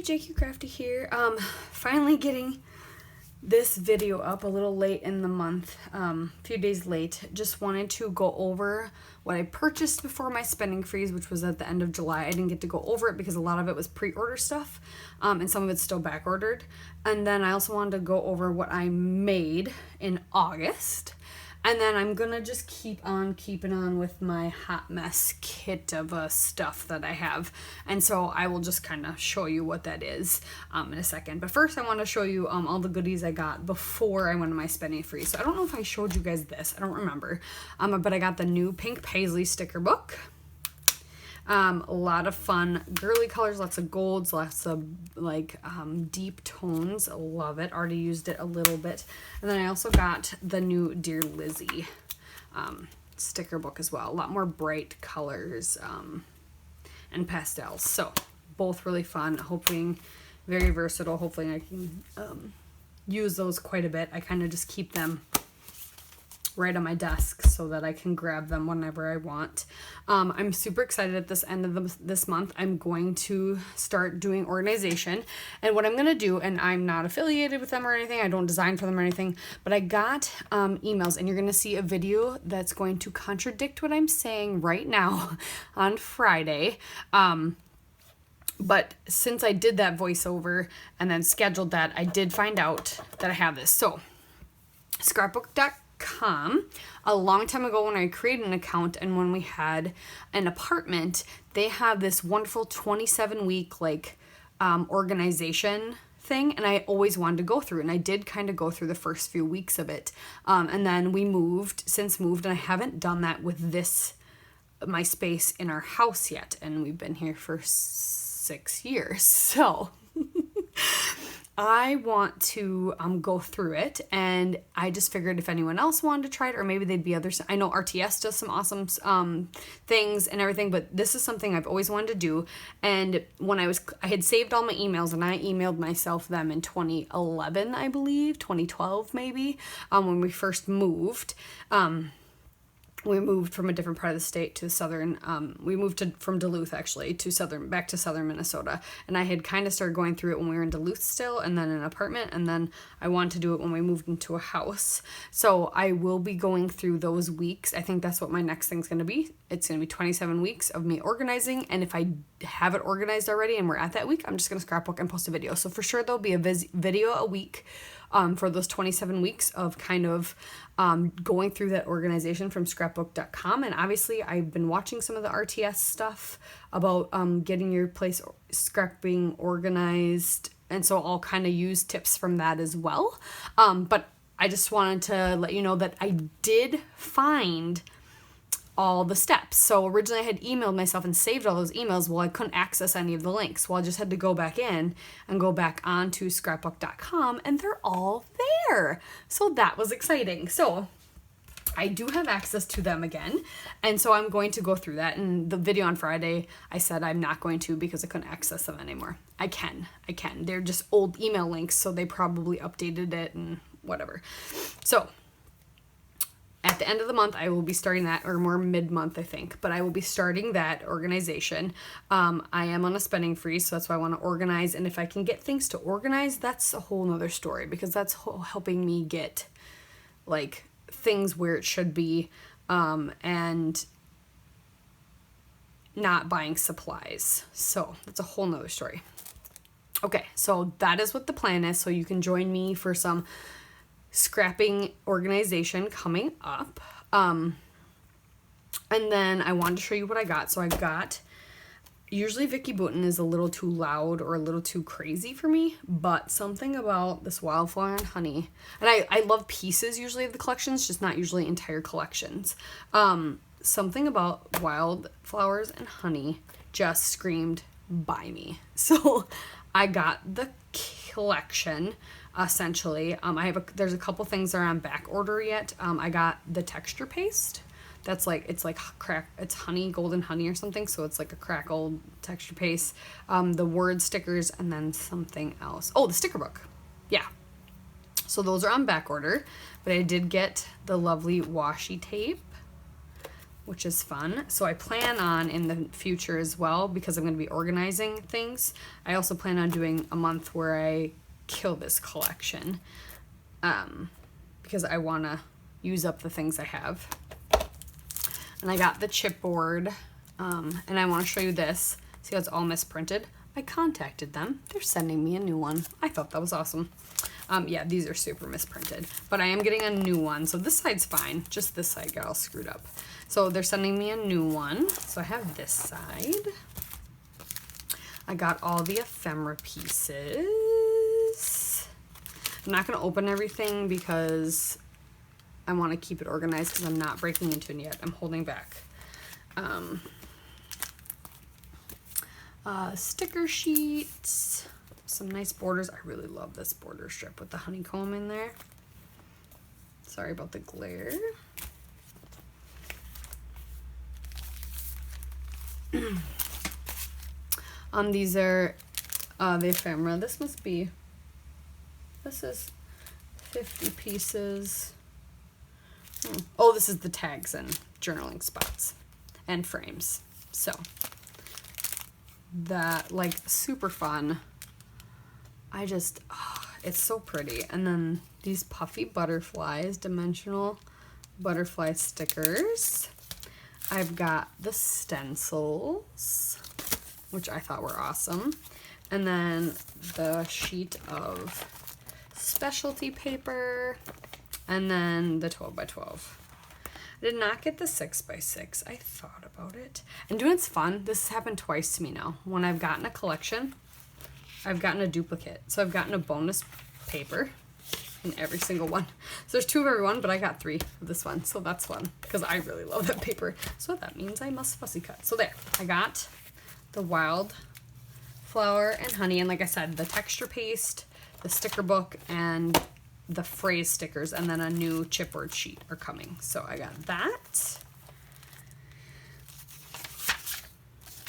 JQ Crafty here. Finally getting this video up a little late in the month, a few days late. Just wanted to go over what I purchased before my spending freeze, which was at the end of July. I didn't get to go over it because a lot of it was pre-order stuff, and some of it's still back ordered. And then I also wanted to go over what I made in August. And then I'm gonna just keep on keeping on with my hot mess kit of stuff that I have. And so I will just kind of show you what that is in a second. But first I want to show you all the goodies I got before I went on my spending freeze. So I don't know if I showed you guys this. I don't remember. But I got the new pink paisley sticker book. A lot of fun girly colors, lots of golds, lots of deep tones. Love it. Already used it a little bit. And then I also got the new Dear Lizzie sticker book as well. A lot more bright colors and pastels. So both really fun. Hopefully very versatile. Hopefully I can use those quite a bit. I kind of just keep them right on my desk so that I can grab them whenever I want. I'm super excited at this end of this month. I'm going to start doing organization, and what I'm going to do, and I'm not affiliated with them or anything, I don't design for them or anything, but I got emails, and you're going to see a video that's going to contradict what I'm saying right now on Friday. But since I did that voiceover and then scheduled that, I did find out that I have this. So scrapbook.com, a long time ago when I created an account and when we had an apartment, they have this wonderful 27-week organization thing, and I always wanted to go through, and I did kind of go through the first few weeks of it, and then we moved, and I haven't done that with my space in our house yet, and we've been here for 6 years, so I want to go through it, and I just figured if anyone else wanted to try it, or maybe they'd be others. I know RTS does some awesome things and everything, but this is something I've always wanted to do. And when I had saved all my emails, and I emailed myself them in 2011, I believe, 2012 maybe, when we first moved. We moved from a different part of the state to southern, we moved from Duluth actually back to southern Minnesota. And I had kind of started going through it when we were in Duluth still, and then in an apartment, and then I wanted to do it when we moved into a house. So I will be going through those weeks. I think that's what my next thing's going to be. It's going to be 27 weeks of me organizing. And if I have it organized already and we're at that week, I'm just going to scrapbook and post a video. So for sure there'll be a video a week for those 27 weeks of kind of going through that organization from scrapbook.com. And obviously I've been watching some of the RTS stuff about getting your place scrapping organized, and so I'll kind of use tips from that as well. But I just wanted to let you know that I did find all the steps. So originally I had emailed myself and saved all those emails. Well, I couldn't access any of the links. Well, I just had to go back in and go back onto scrapbook.com, and they're all there. So that was exciting. So I do have access to them again. And so I'm going to go through that. And the video on Friday, I said I'm not going to because I couldn't access them anymore. I can. They're just old email links, so they probably updated it and whatever. So at the end of the month, I will be starting that, or more mid-month, I think. But I will be starting that organization. I am on a spending freeze, so that's why I want to organize. And if I can get things to organize, that's a whole nother story, because that's helping me get things where it should be, and not buying supplies. So that's a whole nother story. Okay, so that is what the plan is. So you can join me for some scrapping organization coming up. And then I wanted to show you what I got. So I got, usually Vicky Bouton is a little too loud or a little too crazy for me, but something about this Wildflower and Honey, and I love pieces usually of the collections, just not usually entire collections. Something about Wildflowers and Honey just screamed buy me. So I got the collection. Essentially, there's a couple things that are on back order yet. I got the texture paste. That's it's honey, golden honey or something. So it's like a crackled texture paste. The word stickers, and then something else. Oh, the sticker book. Yeah. So those are on back order, but I did get the lovely washi tape. which is fun. So I plan on in the future as well, because I'm going to be organizing things, I also plan on doing a month where I kill this collection, because I want to use up the things I have. And I got the chipboard, and I want to show you this. See how it's all misprinted? I contacted them. They're sending me a new one. I thought that was awesome. Yeah, these are super misprinted, but I am getting a new one. So this side's fine. Just this side got all screwed up. So they're sending me a new one. So I have this side. I got all the ephemera pieces. I'm not going to open everything because I want to keep it organized, because I'm not breaking into it yet. I'm holding back. Sticker sheets. Some nice borders. I really love this border strip with the honeycomb in there. Sorry about the glare. These are the ephemera. This is 50 pieces. Oh, this is the tags and journaling spots and frames. So that, like, super fun. It's so pretty. And then these puffy butterflies, dimensional butterfly stickers. I've got the stencils, which I thought were awesome. And then the sheet of specialty paper, and then the 12 by 12. I did not get the 6 by 6. I thought about it. And doing it's fun. This has happened twice to me now. When I've gotten a collection, I've gotten a duplicate. So I've gotten a bonus paper in every single one. So there's 2 of every one, but I got 3 of this one. So that's fun, because I really love that paper. So that means I must fussy cut. So there, I got the wild flower and honey. And like I said, the texture paste, the sticker book, and the phrase stickers, and then a new chipboard sheet are coming. So I got that.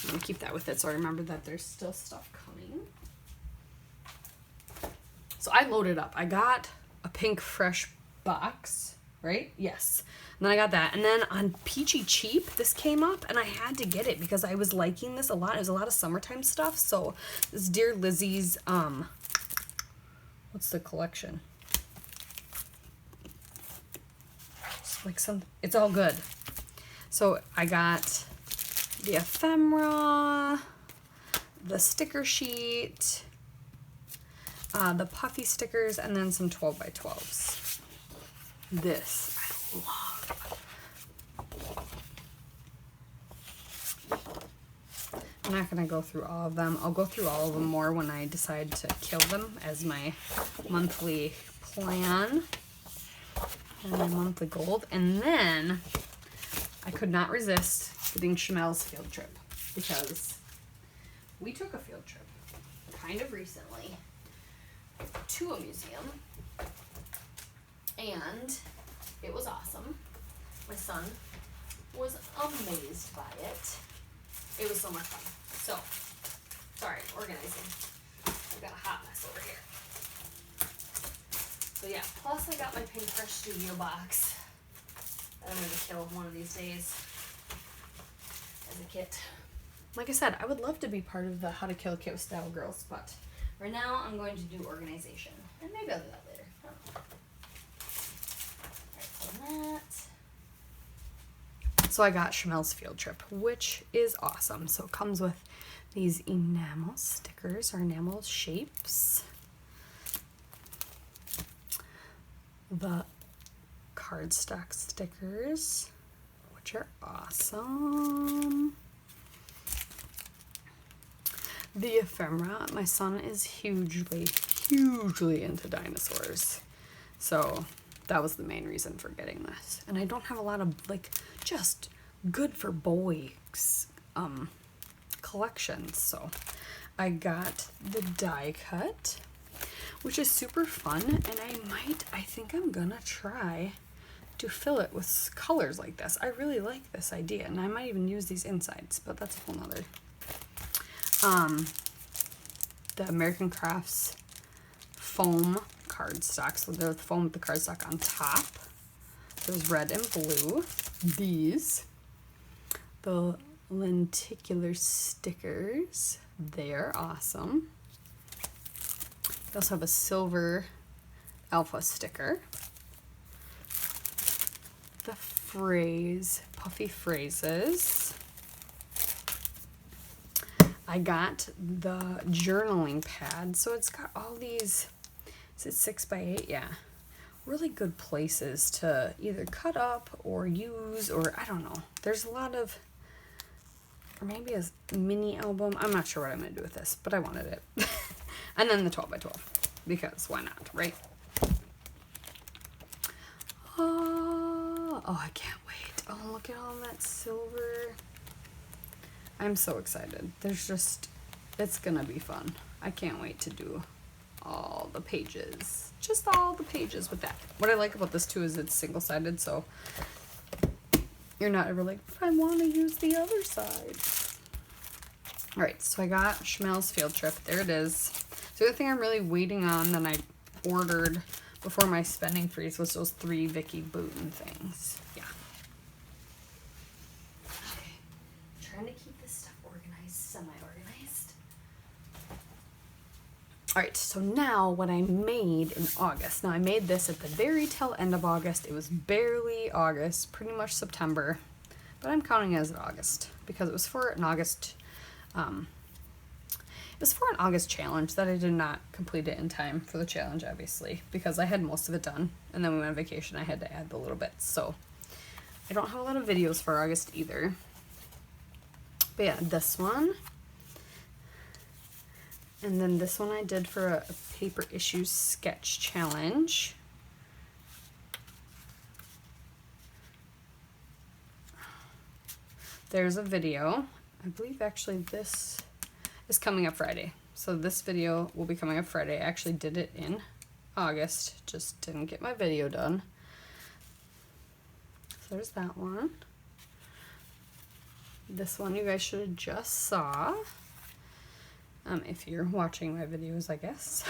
I'm gonna keep that with it so I remember that there's still stuff coming. So I loaded up. I got a pink fresh box, right? Yes. And then I got that. And then on Peachy Cheap, this came up, and I had to get it because I was liking this a lot. It was a lot of summertime stuff. So this Dear Lizzie's, what's the collection? It's like it's all good. So I got the ephemera, the sticker sheet, the puffy stickers, and then some 12 by 12s. This I love. I'm not gonna go through all of them. I'll go through all of them more when I decide to kill them as my monthly plan and my monthly goal. And then I could not resist getting Chamel's field trip, because we took a field trip kind of recently to a museum, and it was awesome. My son was amazed by it. It was so much fun. So, sorry, organizing. I've got a hot mess over here. So yeah, plus I got my Pink Fresh Studio box that I'm going to kill one of these days as a kit. Like I said, I would love to be part of the How to Kill a Kit with Style Girls, but right now I'm going to do organization. And maybe I'll do that later. I don't know. Alright, so that. So I got Chamel's field trip, which is awesome. So it comes with these enamel stickers, or enamel shapes. The cardstock stickers, which are awesome. The ephemera. My son is hugely into dinosaurs. So that was the main reason for getting this. And I don't have a lot of, like, just good for boys collections. So I got the die cut, which is super fun, and I think I'm gonna try to fill it with colors like this. I really like this idea, and I might even use these insides, but that's a whole nother. The American Crafts foam cardstock. So the foam with the cardstock on top. There's red and blue. These. the lenticular stickers. They're awesome. We also have a silver alpha sticker. The puffy phrases. I got the journaling pad, so it's got all these, is it 6x8? Yeah. Really good places to either cut up or use, or I don't know. There's a lot of, or maybe a mini album. I'm not sure what I'm going to do with this, but I wanted it. And then the 12x12, because why not, right? Oh, I can't wait. Oh, look at all that silver. I'm so excited. It's going to be fun. I can't wait to do all the pages. Just all the pages with that. What I like about this too is it's single-sided, so you're not ever like, but I want to use the other side. Alright, so I got Schmel's Field Trip. There it is. The other thing I'm really waiting on that I ordered before my spending freeze was those 3 Vicky Booten things. Yeah. Okay. Trying to keep this stuff organized, semi-organized. Alright, so now what I made in August. Now I made this at the very tail end of August. It was barely August, pretty much September. But I'm counting it as August because it was for an August challenge that I did not complete it in time for the challenge, obviously, because I had most of it done. And then we went on vacation. I had to add the little bits. So I don't have a lot of videos for August either. But yeah, this one. And then this one I did for a paper issues sketch challenge. There's a video. I believe actually this is coming up Friday. So this video will be coming up Friday. I actually did it in August. Just didn't get my video done. So there's that one. This one you guys should have just saw. If you're watching my videos, I guess.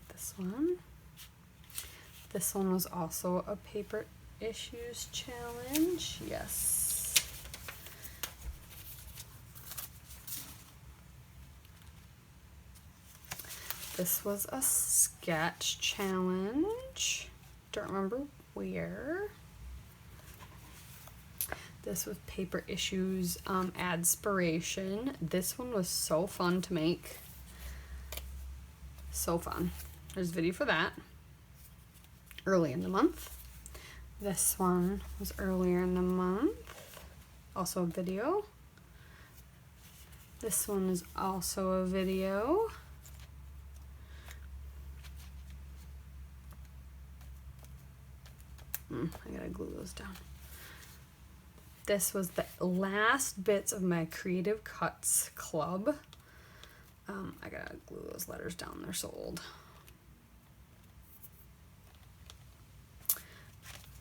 This one. This one was also a paper issues challenge. Yes. This was a sketch challenge. Don't remember where. This was paper issues adspiration. This one was so fun to make. So fun. There's a video for that. Early in the month. This one was earlier in the month. Also a video. This one is also a video. I gotta glue those down. This was the last bits of my Creative Cuts Club. I gotta glue those letters down, they're so old.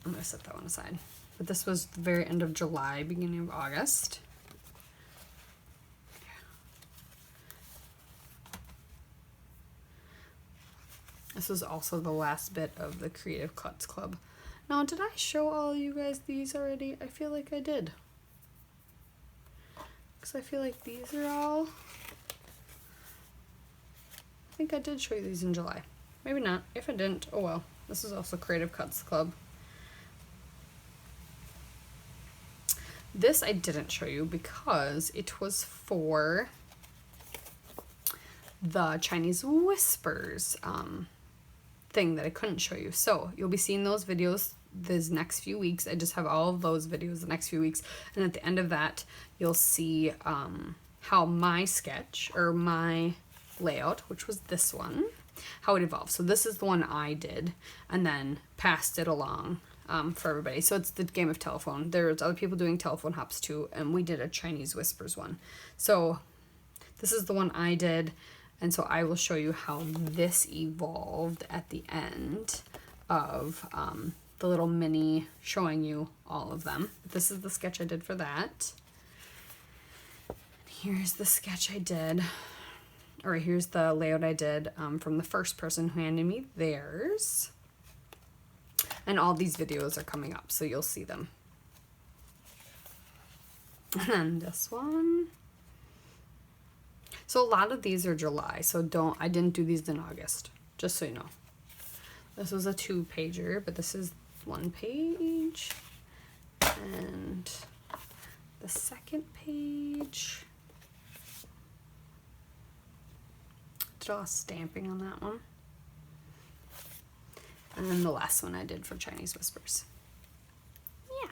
I'm gonna set that one aside. But this was the very end of July, beginning of August. This was also the last bit of the Creative Cuts Club. Now, did I show all you guys these already? I feel like I did. Because I feel like these are all... I think I did show you these in July. Maybe not. If I didn't, oh well. This is also Creative Cuts Club. This I didn't show you because it was for the Chinese Whispers thing that I couldn't show you. So you'll be seeing those videos these next few weeks. I just have all of those videos the next few weeks. And at the end of that, you'll see how my sketch or my layout, which was this one, how it evolved. So this is the one I did and then passed it along for everybody. So it's the game of telephone. There's other people doing telephone hops too, and we did a Chinese Whispers one. So this is the one I did, and so I will show you how this evolved at the end of the little mini showing you all of them. This is the sketch I did for that. Here's the sketch I did, or here's the layout I did from the first person who handed me theirs. And all these videos are coming up, so you'll see them. And then this one. So a lot of these are July, so I didn't do these in August, just so you know. This was a 2-pager, but this is 1 page. And the second page, draw stamping on that one. And then the last one I did for Chinese Whispers. Yeah.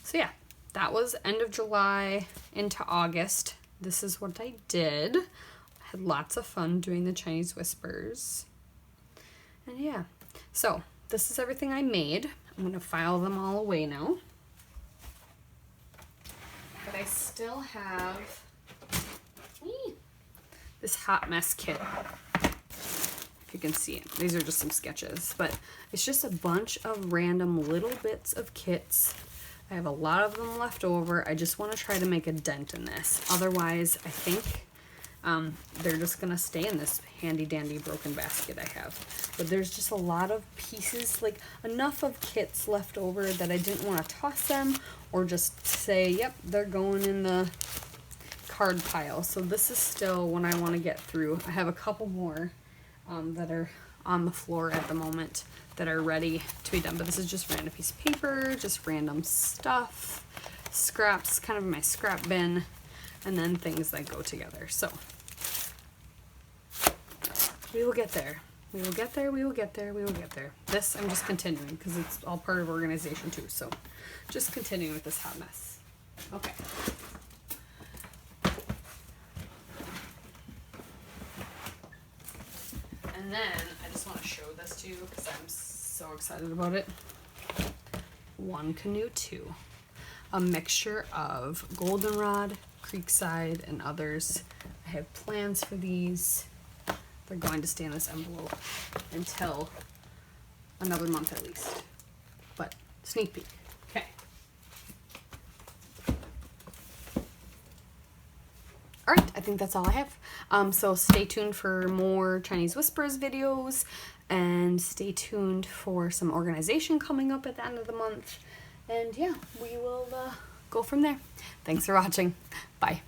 So yeah, that was end of July into August. This is what I did. I had lots of fun doing the Chinese Whispers. And yeah, so this is everything I made. I'm going to file them all away now. But I still have this hot mess kit. If you can see it. These are just some sketches, but it's just a bunch of random little bits of kits. I have a lot of them left over. I just want to try to make a dent in this. Otherwise, I think they're just going to stay in this handy dandy broken basket I have. But there's just a lot of pieces, like enough of kits left over that I didn't want to toss them or just say, yep, they're going in the card pile. So this is still one I want to get through. I have a couple more that are on the floor at the moment that are ready to be done. But this is just random piece of paper, just random stuff, scraps, kind of my scrap bin, and then things that go together. So we will get there. We will get there, we will get there, we will get there. This I'm just continuing because it's all part of organization too. So just continuing with this hot mess. Okay. And then I just want to show this to you because I'm so excited about it. One Canoe 2. A mixture of goldenrod, creekside, and others. I have plans for these. They're going to stay in this envelope until another month at least. But sneak peek. Okay. All right, I think that's all I have. So stay tuned for more Chinese Whispers videos, and stay tuned for some organization coming up at the end of the month. And yeah, we will go from there. Thanks for watching. Bye.